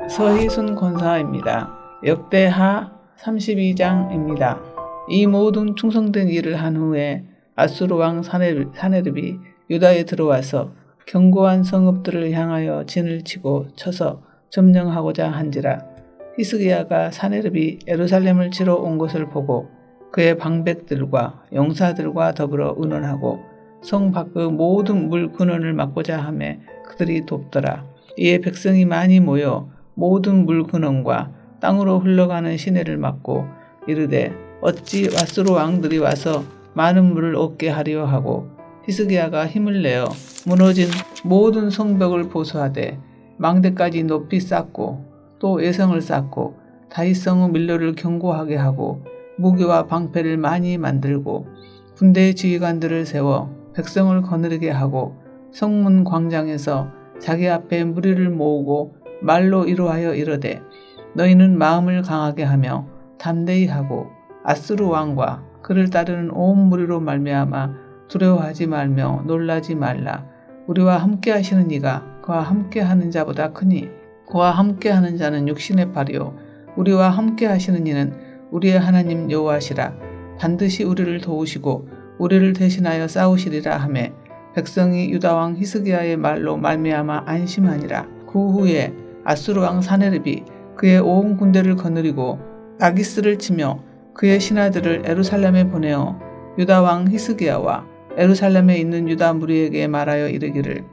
서희순 권사입니다. 역대하 32장입니다. 이 모든 충성된 일을 한 후에 아수르 왕 사네립이 유다에 들어와서 견고한 성읍들을 향하여 진을 치고 쳐서 점령하고자 한지라. 히스기야가 사네립이 예루살렘을 치러 온 것을 보고 그의 방백들과 용사들과 더불어 의논하고 성 밖의 모든 물 근원을 막고자 하매 그들이 돕더라. 이에 백성이 많이 모여 모든 물 근원과 땅으로 흘러가는 시내를 막고 이르되 어찌 아수르 왕들이 와서 많은 물을 얻게 하려 하고, 히스기야가 힘을 내어 무너진 모든 성벽을 보수하되 망대까지 높이 쌓고 또 예성을 쌓고 다윗성의 밀로를 견고하게 하고 무기와 방패를 많이 만들고 군대의 지휘관들을 세워 백성을 거느리게 하고 성문 광장에서 자기 앞에 무리를 모으고 말로 이루하여 이르되 너희는 마음을 강하게 하며 담대히 하고 아수르 왕과 그를 따르는 온 무리로 말미암아 두려워하지 말며 놀라지 말라. 우리와 함께 하시는 이가 그와 함께 하는 자보다 크니 그와 함께 하는 자는 육신의 팔이요 우리와 함께 하시는 이는 우리의 하나님 여호와시라. 반드시 우리를 도우시고 우리를 대신하여 싸우시리라 하매 백성이 유다왕 히스기야의 말로 말미암아 안심하니라. 그 후에 아수르 왕 사네립이 그의 온 군대를 거느리고 라기스를 치며 그의 신하들을 예루살렘에 보내어 유다왕 히스기야와 예루살렘에 있는 유다 무리에게 말하여 이르기를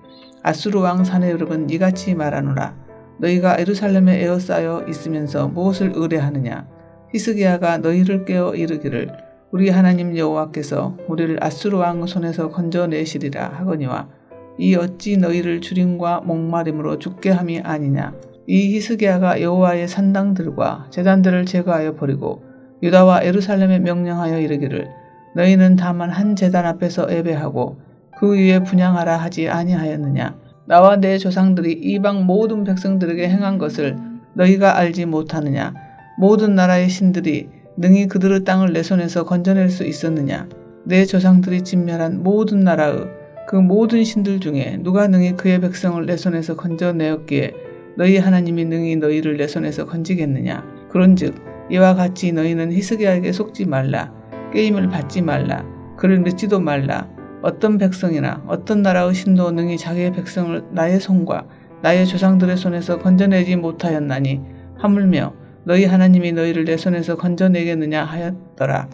아수르 왕 사네립은 이같이 말하노라. 너희가 예루살렘에 에워싸여 있으면서 무엇을 의뢰하느냐. 히스기야가 너희를 깨어 이르기를 우리 하나님 여호와께서 우리를 아수르 왕의 손에서 건져내시리라 하거니와 이 어찌 너희를 주림과 목마름으로 죽게 함이 아니냐. 이 히스기야가 여호와의 산당들과 제단들을 제거하여 버리고 유다와 예루살렘에 명령하여 이르기를 너희는 다만 한 제단 앞에서 예배하고 그 위에 분향하라 하지 아니하였느냐. 나와 내 조상들이 이방 모든 백성들에게 행한 것을 너희가 알지 못하느냐. 모든 나라의 신들이 능히 그들의 땅을 내 손에서 건져낼 수 있었느냐. 내 조상들이 진멸한 모든 나라의 그 모든 신들 중에 누가 능히 그의 백성을 내 손에서 건져내었기에 너희 하나님이 능히 너희를 내 손에서 건지겠느냐. 그런즉 이와 같이 너희는 히스기야에게 속지 말라. 게임을 받지 말라. 그를 믿지도 말라. 어떤 백성이나 어떤 나라의 신도 능히 자기의 백성을 나의 손과 나의 조상들의 손에서 건져내지 못하였나니 하물며 너희 하나님이 너희를 내 손에서 건져내겠느냐 하였더라.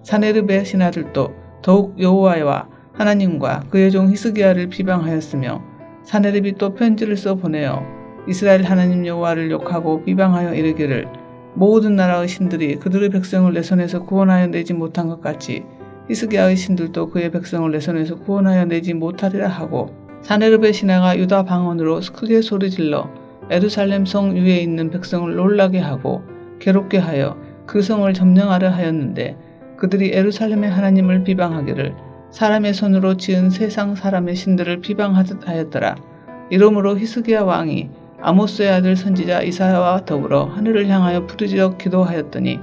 사네립의 신하들도 더욱 여호와와 하나님과 그의 종 히스기야를 비방하였으며 사네립이 또 편지를 써 보내어 이스라엘 하나님 여호와를 욕하고 비방하여 이르기를 모든 나라의 신들이 그들의 백성을 내 손에서 구원하여 내지 못한 것 같이 히스기야의 신들도 그의 백성을 내 손에서 구원하여 내지 못하리라 하고, 사네립의 신하가 유다 방언으로 크게 소리질러 예루살렘 성 위에 있는 백성을 놀라게 하고 괴롭게 하여 그 성을 점령하려 하였는데 그들이 예루살렘의 하나님을 비방하기를 사람의 손으로 지은 세상 사람의 신들을 비방하듯 하였더라. 이러므로 히스기야 왕이 아모스의 아들 선지자 이사야와 더불어 하늘을 향하여 부르짖어 기도하였더니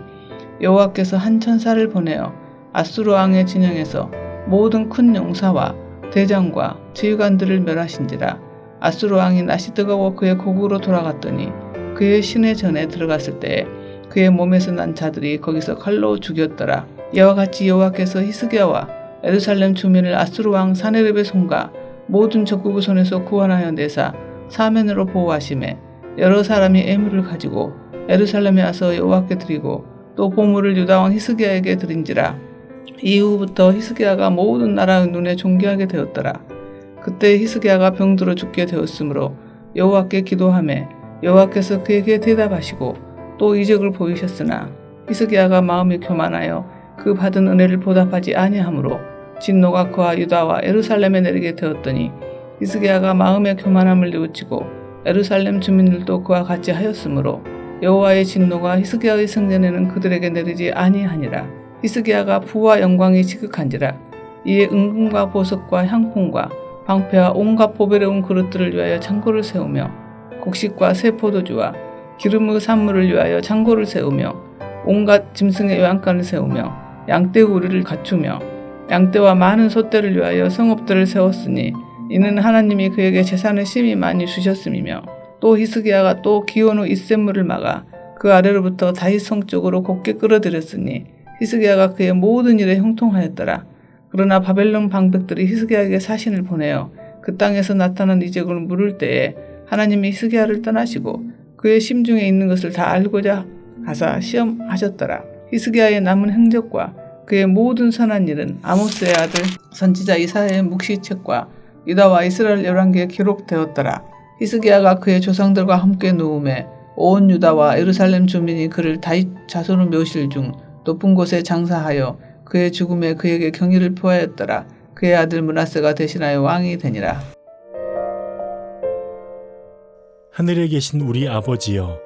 여호와께서 한 천사를 보내어 아수르 왕의 진영에서 모든 큰 용사와 대장과 지휘관들을 멸하신지라. 아수르 왕이 낯이 뜨거워 그의 고국으로 돌아갔더니 그의 시내 전에 들어갔을 때에 그의 몸에서 난 자들이 거기서 칼로 죽였더라. 이와 같이 여호와께서 히스기야와 예루살렘 주민을 아수르 왕 사네립의 손과 모든 적국의 손에서 구원하여 내사 사면으로 보호하시매 여러 사람이 애물을 가지고 예루살렘에 와서 여호와께 드리고 또 보물을 유다 왕 히스기야에게 드린지라. 이후부터 히스기야가 모든 나라의 눈에 존귀하게 되었더라. 그때 히스기야가 병들어 죽게 되었으므로 여호와께 기도하매 여호와께서 그에게 대답하시고 또 이적을 보이셨으나 히스기야가 마음이 교만하여 그 받은 은혜를 보답하지 아니하므로 진노가 그와 유다와 예루살렘에 내리게 되었더니 히스기야가 마음의 교만함을 뉘우치고 예루살렘 주민들도 그와 같이 하였으므로 여호와의 진노가 히스기야의 성전에는 그들에게 내리지 아니하니라. 히스기야가 부와 영광이 지극한지라. 이에 은금과 보석과 향품과 방패와 온갖 보배로운 그릇들을 위하여 창고를 세우며 곡식과 새 포도주와 기름의 산물을 위하여 창고를 세우며 온갖 짐승의 요양간을 세우며 양떼 우리를 갖추며 양떼와 많은 소떼를 위하여 성읍들을 세웠으니 이는 하나님이 그에게 재산을 심히 많이 주셨음이며 또 히스기야가 또 기온 후 잇샘물을 막아 그 아래로부터 다윗 성 쪽으로 곱게 끌어들였으니 히스기야가 그의 모든 일에 형통하였더라. 그러나 바벨론 방백들이 히스기야에게 사신을 보내어 그 땅에서 나타난 이적을 물을 때에 하나님이 히스기야를 떠나시고 그의 심중에 있는 것을 다 알고자 하사 시험하셨더라. 히스기야의 남은 행적과 그의 모든 선한 일은 아모스의 아들 선지자 이사야의 묵시책과 유다와 이스라엘 열왕기에 기록되었더라. 히스기야가 그의 조상들과 함께 누움에 온 유다와 예루살렘 주민이 그를 다윗 자손의 묘실 중 높은 곳에 장사하여 그의 죽음에 그에게 경의를 표하였더라. 그의 아들 므낫세가 대신하여 왕이 되니라. 하늘에 계신 우리 아버지여,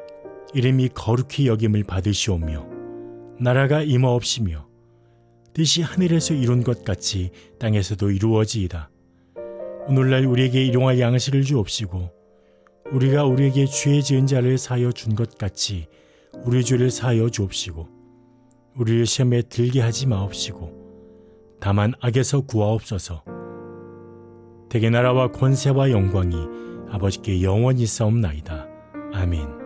이름이 거룩히 여김을 받으시오며 나라가 임하옵시며 뜻이 하늘에서 이룬 것 같이 땅에서도 이루어지이다. 오늘날 우리에게 일용할 양식을 주옵시고 우리가 우리에게 죄 지은 자를 사하여 준 것 같이 우리 죄를 사하여 주옵시고 우리를 시험에 들게 하지 마옵시고 다만 악에서 구하옵소서. 대개 나라와 권세와 영광이 아버지께 영원히 싸움나이다. 아멘.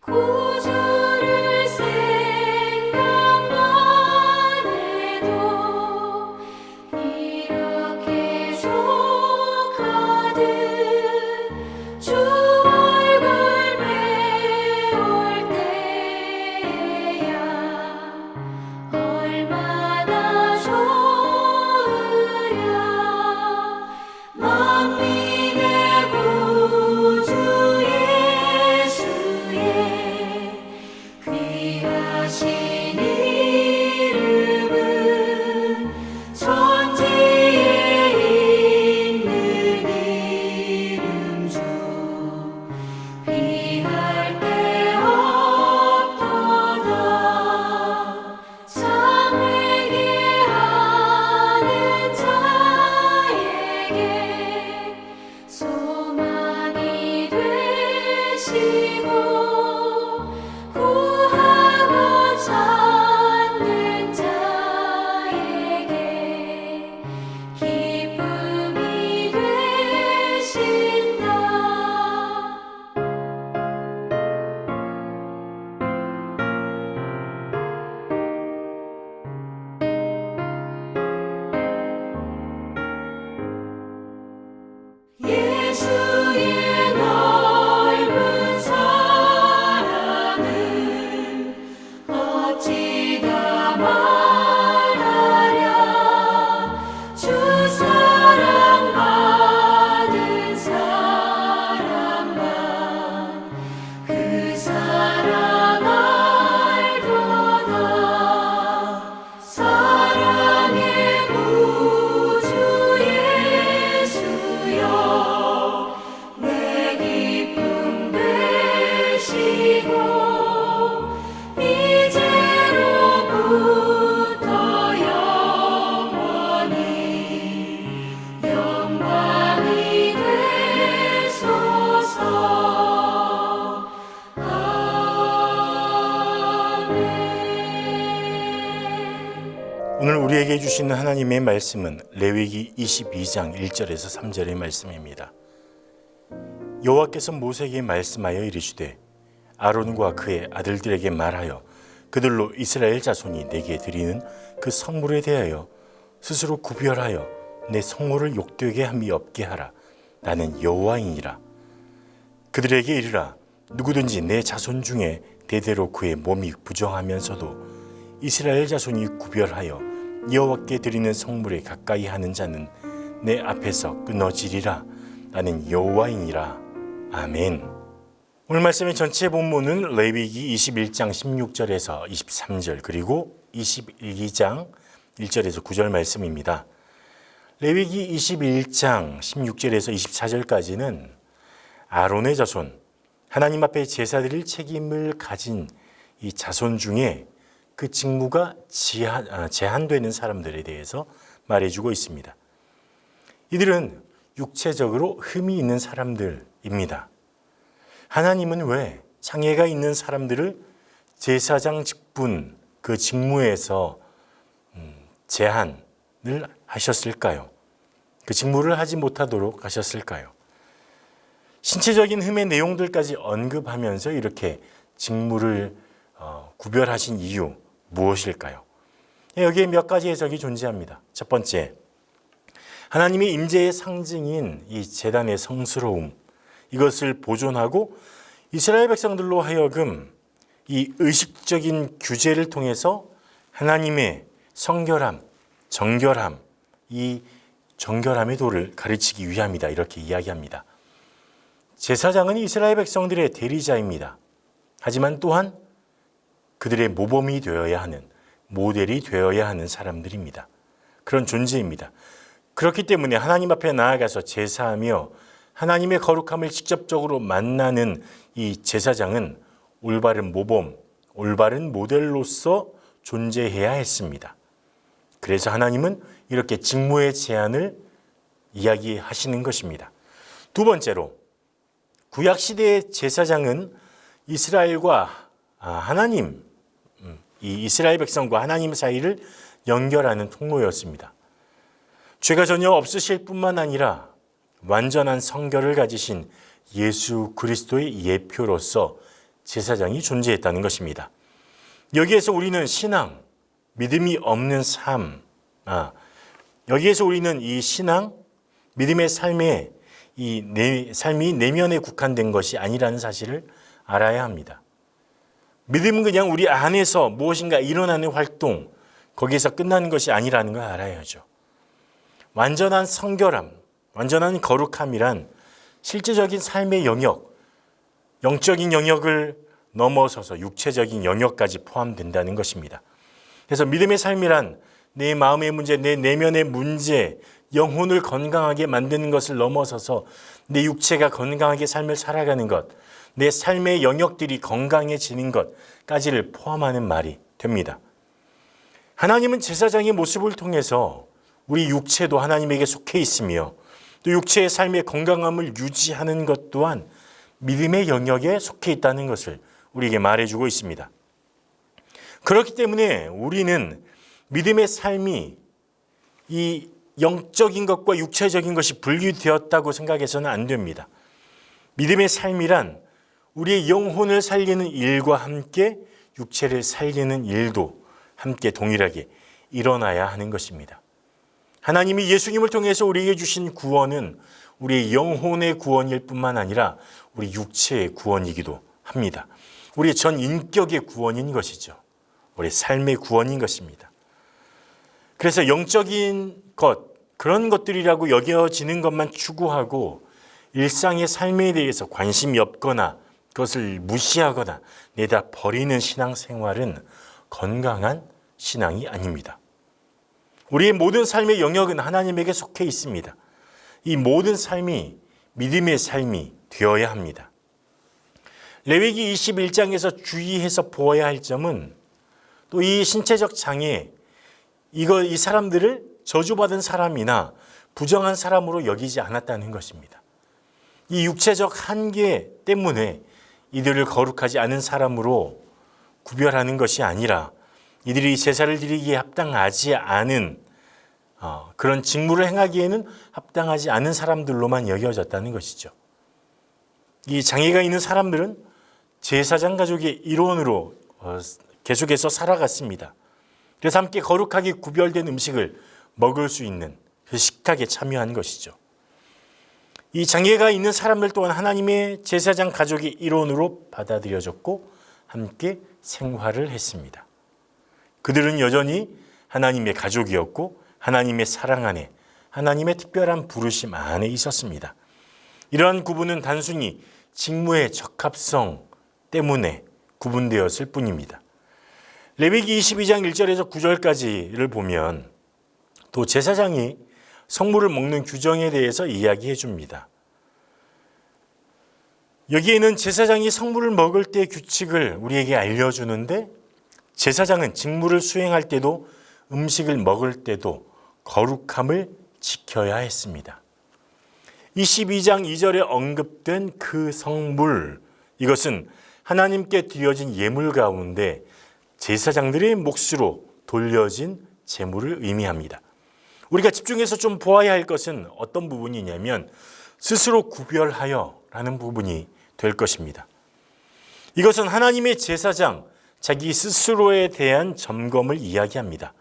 구주를 생각만 해도 이렇게 족하듯 주 얼굴 배울 때야 얼마나 좋으랴. 만민의 구주 귀하신 이름은 천지에 있는 이름 중 비할 데 없도다. 참 회개하는 자에게 소망이 되시고 찾는 자에게 기쁨이 되신다. 예수의 넓은 사랑을 어찌다 말하랴. 주 사랑받은 사람만 그 사랑 알도다. 사랑의 구주 예수여 내 기쁨 되시고 이제로부터 영원히 영광이 되소서. 아멘. 오늘 우리에게 주시는 하나님의 말씀은 레위기 22장 1절에서 3절의 말씀입니다. 여호와께서 모세에게 말씀하여 이르시되 아론과 그의 아들들에게 말하여 그들로 이스라엘 자손이 내게 드리는 그 성물에 대하여 스스로 구별하여 내 성물을 욕되게 함이 없게 하라. 나는 여호와이니라. 그들에게 이르라. 누구든지 내 자손 중에 대대로 그의 몸이 부정하면서도 이스라엘 자손이 구별하여 여호와께 드리는 성물에 가까이 하는 자는 내 앞에서 끊어지리라. 나는 여호와이니라. 아멘. 오늘 말씀의 전체 본문은 레위기 21장 16절에서 23절 그리고 22장 1절에서 9절 말씀입니다. 레위기 21장 16절에서 24절까지는 아론의 자손, 하나님 앞에 제사 드릴 책임을 가진 이 자손 중에 그 직무가 제한되는 사람들에 대해서 말해주고 있습니다. 이들은 육체적으로 흠이 있는 사람들입니다. 하나님은 왜 장애가 있는 사람들을 제사장 직분 그 직무에서 제한을 하셨을까요? 그 직무를 하지 못하도록 하셨을까요? 신체적인 흠의 내용들까지 언급하면서 이렇게 직무를 구별하신 이유 무엇일까요? 여기에 몇 가지 해석이 존재합니다. 첫 번째, 하나님의 임재의 상징인 이 제단의 성스러움, 이것을 보존하고 이스라엘 백성들로 하여금 이 의식적인 규제를 통해서 하나님의 성결함, 정결함, 이 정결함의 도를 가르치기 위함이다. 이렇게 이야기합니다. 제사장은 이스라엘 백성들의 대리자입니다. 하지만 또한 그들의 모범이 되어야 하는, 모델이 되어야 하는 사람들입니다. 그런 존재입니다. 그렇기 때문에 하나님 앞에 나아가서 제사하며 하나님의 거룩함을 직접적으로 만나는 이 제사장은 올바른 모범, 올바른 모델로서 존재해야 했습니다. 그래서 하나님은 이렇게 직무의 제한을 이야기하시는 것입니다. 두 번째로, 구약시대의 제사장은 이스라엘과 하나님, 이 이스라엘 백성과 하나님 사이를 연결하는 통로였습니다. 죄가 전혀 없으실 뿐만 아니라 완전한 성결을 가지신 예수 그리스도의 예표로서 제사장이 존재했다는 것입니다. 여기에서 우리는 신앙, 믿음이 없는 삶, 여기에서 우리는 이 신앙, 믿음의 삶이 내면에 국한된 것이 아니라는 사실을 알아야 합니다. 믿음은 그냥 우리 안에서 무엇인가 일어나는 활동, 거기에서 끝나는 것이 아니라는 걸 알아야죠. 완전한 성결함, 완전한 거룩함이란 실제적인 삶의 영역, 영적인 영역을 넘어서서 육체적인 영역까지 포함된다는 것입니다. 그래서 믿음의 삶이란 내 마음의 문제, 내 내면의 문제, 영혼을 건강하게 만드는 것을 넘어서서 내 육체가 건강하게 삶을 살아가는 것, 내 삶의 영역들이 건강해지는 것까지를 포함하는 말이 됩니다. 하나님은 제사장의 모습을 통해서 우리 육체도 하나님에게 속해 있으며 또 육체의 삶의 건강함을 유지하는 것 또한 믿음의 영역에 속해 있다는 것을 우리에게 말해주고 있습니다. 그렇기 때문에 우리는 믿음의 삶이 이 영적인 것과 육체적인 것이 분리되었다고 생각해서는 안 됩니다. 믿음의 삶이란 우리의 영혼을 살리는 일과 함께 육체를 살리는 일도 함께 동일하게 일어나야 하는 것입니다. 하나님이 예수님을 통해서 우리에게 주신 구원은 우리의 영혼의 구원일 뿐만 아니라 우리 육체의 구원이기도 합니다. 우리의 전 인격의 구원인 것이죠. 우리의 삶의 구원인 것입니다. 그래서 영적인 것, 그런 것들이라고 여겨지는 것만 추구하고 일상의 삶에 대해서 관심이 없거나 그것을 무시하거나 내다 버리는 신앙생활은 건강한 신앙이 아닙니다. 우리의 모든 삶의 영역은 하나님에게 속해 있습니다. 이 모든 삶이 믿음의 삶이 되어야 합니다. 레위기 21장에서 주의해서 보아야 할 점은 또 이 신체적 장애, 이 사람들을 저주받은 사람이나 부정한 사람으로 여기지 않았다는 것입니다. 이 육체적 한계 때문에 이들을 거룩하지 않은 사람으로 구별하는 것이 아니라 이들이 제사를 드리기에 합당하지 않은 그런 직무를 행하기에는 합당하지 않은 사람들로만 여겨졌다는 것이죠. 이 장애가 있는 사람들은 제사장 가족의 일원으로 계속해서 살아갔습니다. 그래서 함께 거룩하게 구별된 음식을 먹을 수 있는 그 식탁에 참여한 것이죠. 이 장애가 있는 사람들 또한 하나님의 제사장 가족의 일원으로 받아들여졌고 함께 생활을 했습니다. 그들은 여전히 하나님의 가족이었고 하나님의 사랑 안에, 하나님의 특별한 부르심 안에 있었습니다. 이러한 구분은 단순히 직무의 적합성 때문에 구분되었을 뿐입니다. 레위기 22장 1절에서 9절까지를 보면 또 제사장이 성물을 먹는 규정에 대해서 이야기해 줍니다. 여기에는 제사장이 성물을 먹을 때의 규칙을 우리에게 알려주는데 제사장은 직무를 수행할 때도 음식을 먹을 때도 거룩함을 지켜야 했습니다. 22장 2절에 언급된 그 성물, 이것은 하나님께 드려진 예물 가운데 제사장들의 몫으로 돌려진 제물을 의미합니다. 우리가 집중해서 좀 보아야 할 것은 어떤 부분이냐면 스스로 구별하여 라는 부분이 될 것입니다. 이것은 하나님의 제사장, 자기 스스로에 대한 점검을 이야기합니다.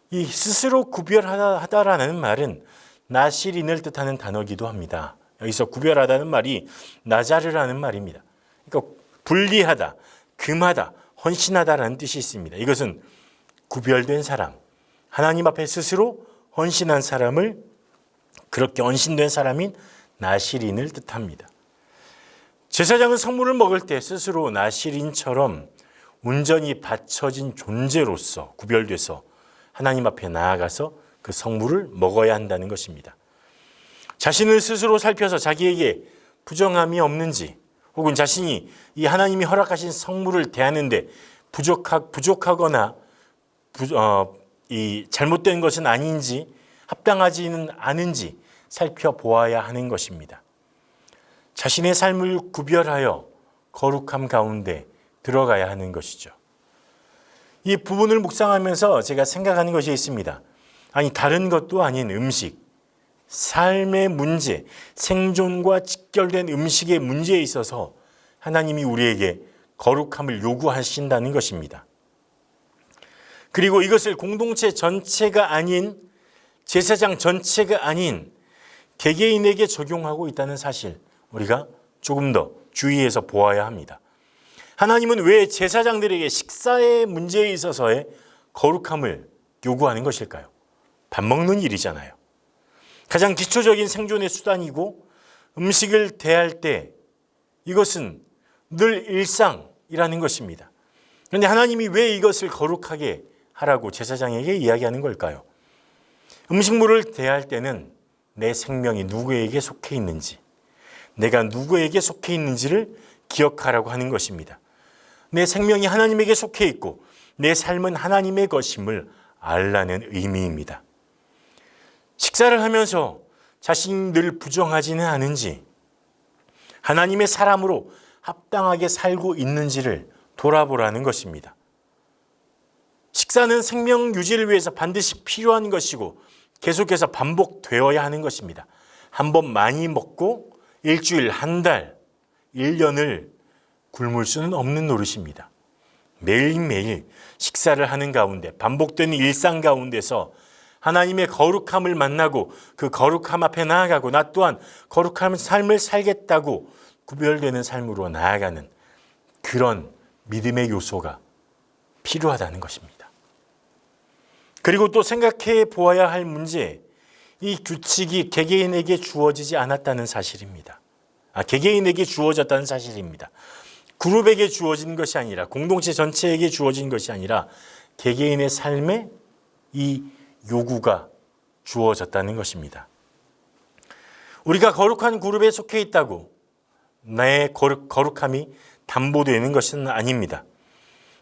이 스스로 구별하다라는 말은 나실인을 뜻하는 단어이기도 합니다. 여기서 구별하다는 말이 나자르라는 말입니다. 그러니까 분리하다, 금하다, 헌신하다라는 뜻이 있습니다. 이것은 구별된 사람, 하나님 앞에 스스로 헌신한 사람을, 그렇게 헌신된 사람인 나실인을 뜻합니다. 제사장은 성물을 먹을 때 스스로 나실인처럼 온전히 바쳐진 존재로서 구별돼서 하나님 앞에 나아가서 그 성물을 먹어야 한다는 것입니다. 자신을 스스로 살펴서 자기에게 부정함이 없는지, 혹은 자신이 이 하나님이 허락하신 성물을 대하는데 부족하거나 이 잘못된 것은 아닌지, 합당하지는 않은지 살펴보아야 하는 것입니다. 자신의 삶을 구별하여 거룩함 가운데 들어가야 하는 것이죠. 이 부분을 묵상하면서 제가 생각하는 것이 있습니다. 아니, 다른 것도 아닌 음식, 삶의 문제, 생존과 직결된 음식의 문제에 있어서 하나님이 우리에게 거룩함을 요구하신다는 것입니다. 그리고 이것을 공동체 전체가 아닌, 제사장 전체가 아닌 개개인에게 적용하고 있다는 사실, 우리가 조금 더 주의해서 보아야 합니다. 하나님은 왜 제사장들에게 식사의 문제에 있어서의 거룩함을 요구하는 것일까요? 밥 먹는 일이잖아요. 가장 기초적인 생존의 수단이고, 음식을 대할 때 이것은 늘 일상이라는 것입니다. 그런데 하나님이 왜 이것을 거룩하게 하라고 제사장에게 이야기하는 걸까요? 음식물을 대할 때는 내 생명이 누구에게 속해 있는지, 내가 누구에게 속해 있는지를 기억하라고 하는 것입니다. 내 생명이 하나님에게 속해 있고 내 삶은 하나님의 것임을 알라는 의미입니다. 식사를 하면서 자신이 늘 부정하지는 않은지, 하나님의 사람으로 합당하게 살고 있는지를 돌아보라는 것입니다. 식사는 생명 유지를 위해서 반드시 필요한 것이고 계속해서 반복되어야 하는 것입니다. 한 번 많이 먹고 일주일, 한 달, 1년을 굶을 수는 없는 노릇입니다. 매일매일 식사를 하는 가운데, 반복되는 일상 가운데서 하나님의 거룩함을 만나고 그 거룩함 앞에 나아가고 나 또한 거룩한 삶을 살겠다고 구별되는 삶으로 나아가는 그런 믿음의 요소가 필요하다는 것입니다. 그리고 또 생각해 보아야 할 문제, 이 규칙이 개개인에게 주어지지 않았다는 사실입니다. 개개인에게 주어졌다는 사실입니다. 그룹에게 주어진 것이 아니라, 공동체 전체에게 주어진 것이 아니라 개개인의 삶에 이 요구가 주어졌다는 것입니다. 우리가 거룩한 그룹에 속해 있다고 내 거룩함이 담보되는 것은 아닙니다.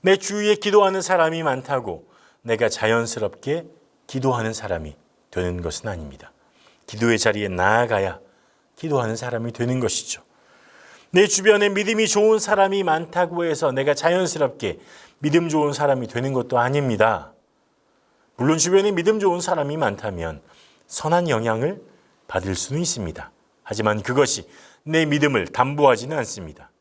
내 주위에 기도하는 사람이 많다고 내가 자연스럽게 기도하는 사람이 되는 것은 아닙니다. 기도의 자리에 나아가야 기도하는 사람이 되는 것이죠. 내 주변에 믿음이 좋은 사람이 많다고 해서 내가 자연스럽게 믿음 좋은 사람이 되는 것도 아닙니다. 물론 주변에 믿음 좋은 사람이 많다면 선한 영향을 받을 수는 있습니다. 하지만 그것이 내 믿음을 담보하지는 않습니다.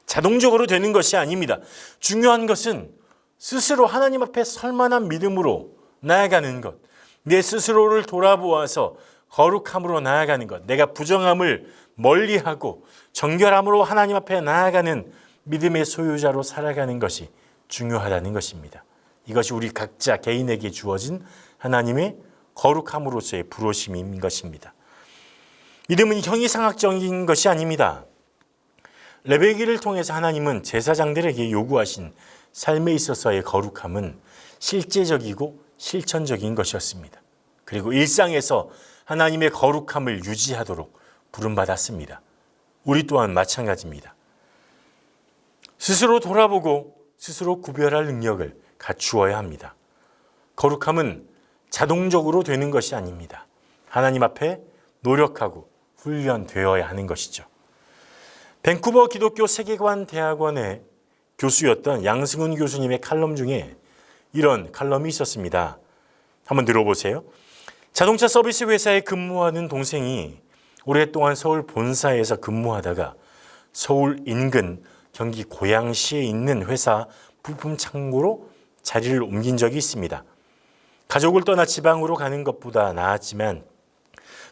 자동적으로 되는 것이 아닙니다. 중요한 것은 스스로 하나님 앞에 설 만한 믿음으로 나아가는 것, 내 스스로를 돌아보아서 거룩함으로 나아가는 것, 내가 부정함을 멀리하고 정결함으로 하나님 앞에 나아가는 믿음의 소유자로 살아가는 것이 중요하다는 것입니다. 이것이 우리 각자 개인에게 주어진 하나님의 거룩함으로서의 부르심인 것입니다. 믿음은 형이상학적인 것이 아닙니다. 레위기를 통해서 하나님은 제사장들에게 요구하신 삶에 있어서의 거룩함은 실제적이고 실천적인 것이었습니다. 그리고 일상에서 하나님의 거룩함을 유지하도록 부름받았습니다. 우리 또한 마찬가지입니다. 스스로 돌아보고 스스로 구별할 능력을 갖추어야 합니다. 거룩함은 자동적으로 되는 것이 아닙니다. 하나님 앞에 노력하고 훈련되어야 하는 것이죠. 밴쿠버 기독교 세계관 대학원의 교수였던 양승훈 교수님의 칼럼 중에 이런 칼럼이 있었습니다. 한번 들어보세요. 자동차 서비스 회사에 근무하는 동생이 오랫동안 서울 본사에서 근무하다가 서울 인근 경기 고양시에 있는 회사 부품 창고로 자리를 옮긴 적이 있습니다. 가족을 떠나 지방으로 가는 것보다 나았지만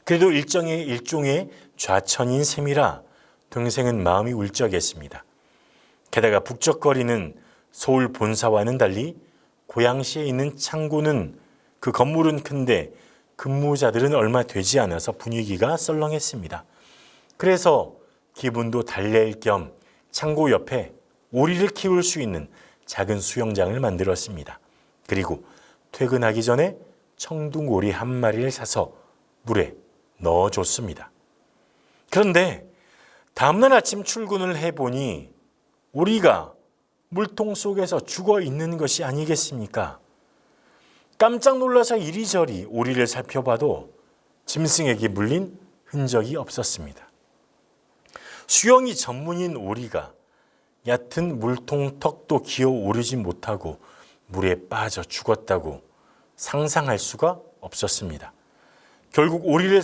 그래도 일종의 좌천인 셈이라 동생은 마음이 울적했습니다. 게다가 북적거리는 서울 본사와는 달리 고양시에 있는 창고는 그 건물은 큰데 근무자들은 얼마 되지 않아서 분위기가 썰렁했습니다. 그래서 기분도 달랠 겸 창고 옆에 오리를 키울 수 있는 작은 수영장을 만들었습니다. 그리고 퇴근하기 전에 청둥오리 한 마리를 사서 물에 넣어줬습니다. 그런데 다음날 아침 출근을 해보니 오리가 물통 속에서 죽어 있는 것이 아니겠습니까? 깜짝 놀라서 이리저리 오리를 살펴봐도 짐승에게 물린 흔적이 없었습니다. 수영이 전문인 오리가 얕은 물통 턱도 기어 오르지 못하고 물에 빠져 죽었다고 상상할 수가 없었습니다. 결국 오리를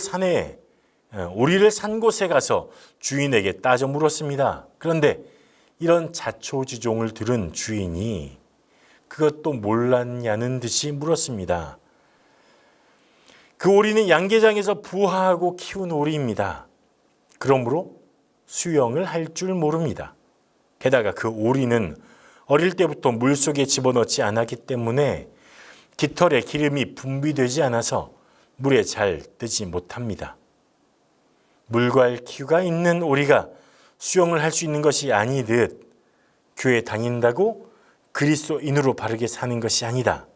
산 곳에 가서 주인에게 따져 물었습니다. 그런데 이런 자초지종을 들은 주인이 그것도 몰랐냐는 듯이 물었습니다. 그 오리는 양계장에서 부화하고 키운 오리입니다. 그러므로 수영을 할 줄 모릅니다. 게다가 그 오리는 어릴 때부터 물속에 집어넣지 않았기 때문에 깃털에 기름이 분비되지 않아서 물에 잘 뜨지 못합니다. 물과 기가 있는 오리가 수영을 할 수 있는 것이 아니듯 교회 다닌다고 그리스도인으로 바르게 사는 것이 아니다.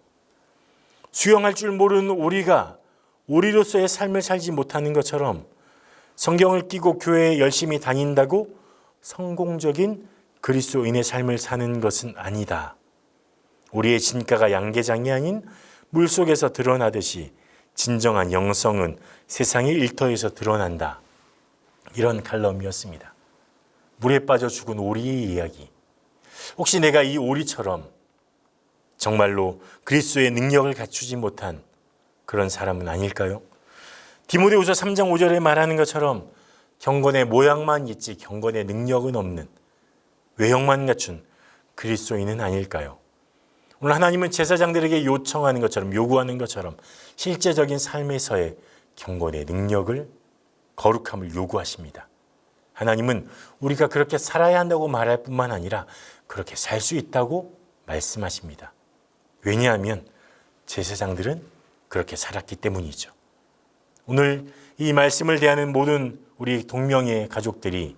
수영할 줄 모르는 오리가 오리로서의 삶을 살지 못하는 것처럼 성경을 끼고 교회에 열심히 다닌다고 성공적인 그리스도인의 삶을 사는 것은 아니다. 우리의 진가가 양계장이 아닌 물속에서 드러나듯이 진정한 영성은 세상의 일터에서 드러난다. 이런 칼럼이었습니다. 물에 빠져 죽은 오리의 이야기. 혹시 내가 이 오리처럼 정말로 그리스도의 능력을 갖추지 못한 그런 사람은 아닐까요? 디모데후서 3장 5절에 말하는 것처럼 경건의 모양만 있지 경건의 능력은 없는 외형만 갖춘 그리스도인은 아닐까요? 오늘 하나님은 제사장들에게 요청하는 것처럼 요구하는 것처럼 실제적인 삶에서의 경건의 능력을 거룩함을 요구하십니다. 하나님은 우리가 그렇게 살아야 한다고 말할 뿐만 아니라 그렇게 살 수 있다고 말씀하십니다. 왜냐하면 제사장들은 그렇게 살았기 때문이죠. 오늘 이 말씀을 대하는 모든 우리 동명의 가족들이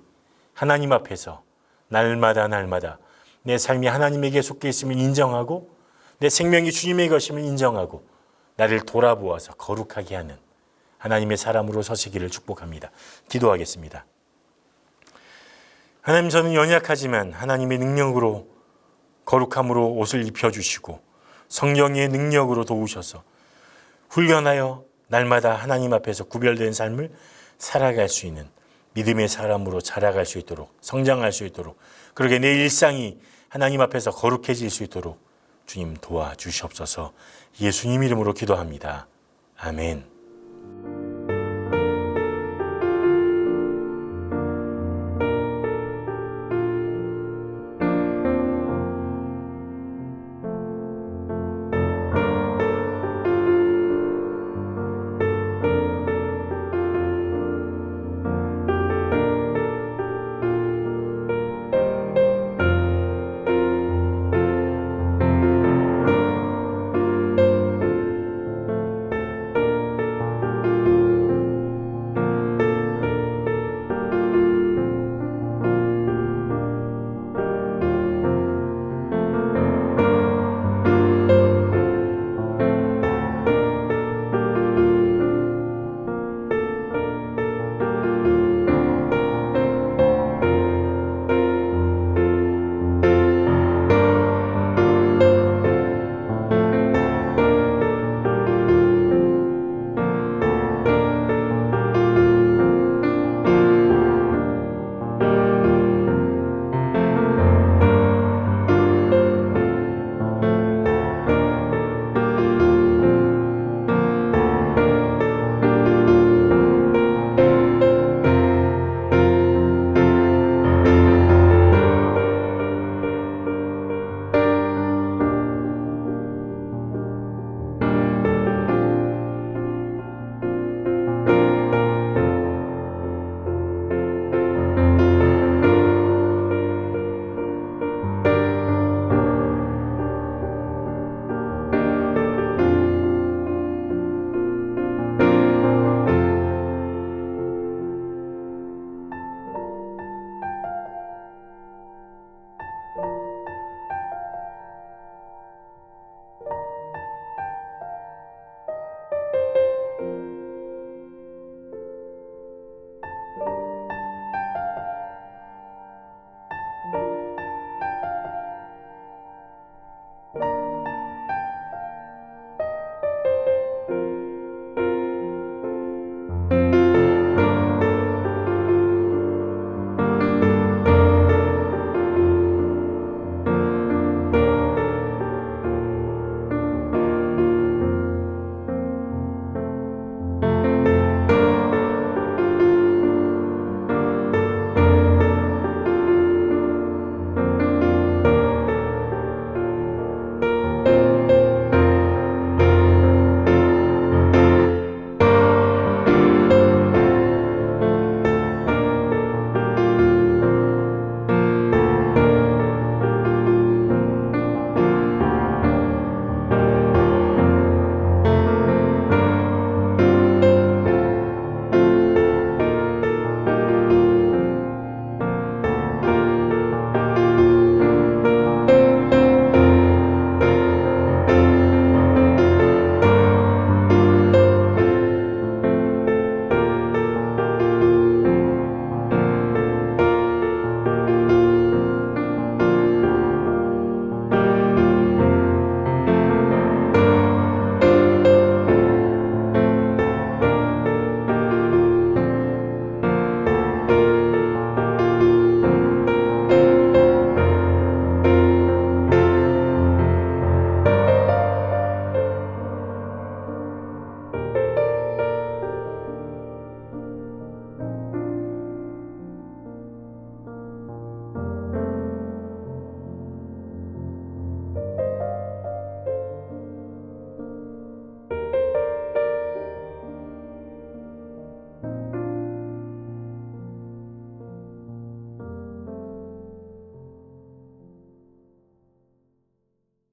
하나님 앞에서 날마다 내 삶이 하나님에게 속해 있음을 인정하고 내 생명이 주님의 것임을 인정하고 나를 돌아보아서 거룩하게 하는 하나님의 사람으로 서시기를 축복합니다. 기도하겠습니다. 하나님, 저는 연약하지만 하나님의 능력으로 거룩함으로 옷을 입혀주시고 성령의 능력으로 도우셔서 훈련하여 날마다 하나님 앞에서 구별된 삶을 살아갈 수 있는 믿음의 사람으로 자라갈 수 있도록 성장할 수 있도록 그렇게 내 일상이 하나님 앞에서 거룩해질 수 있도록 주님 도와주시옵소서. 예수님 이름으로 기도합니다. 아멘.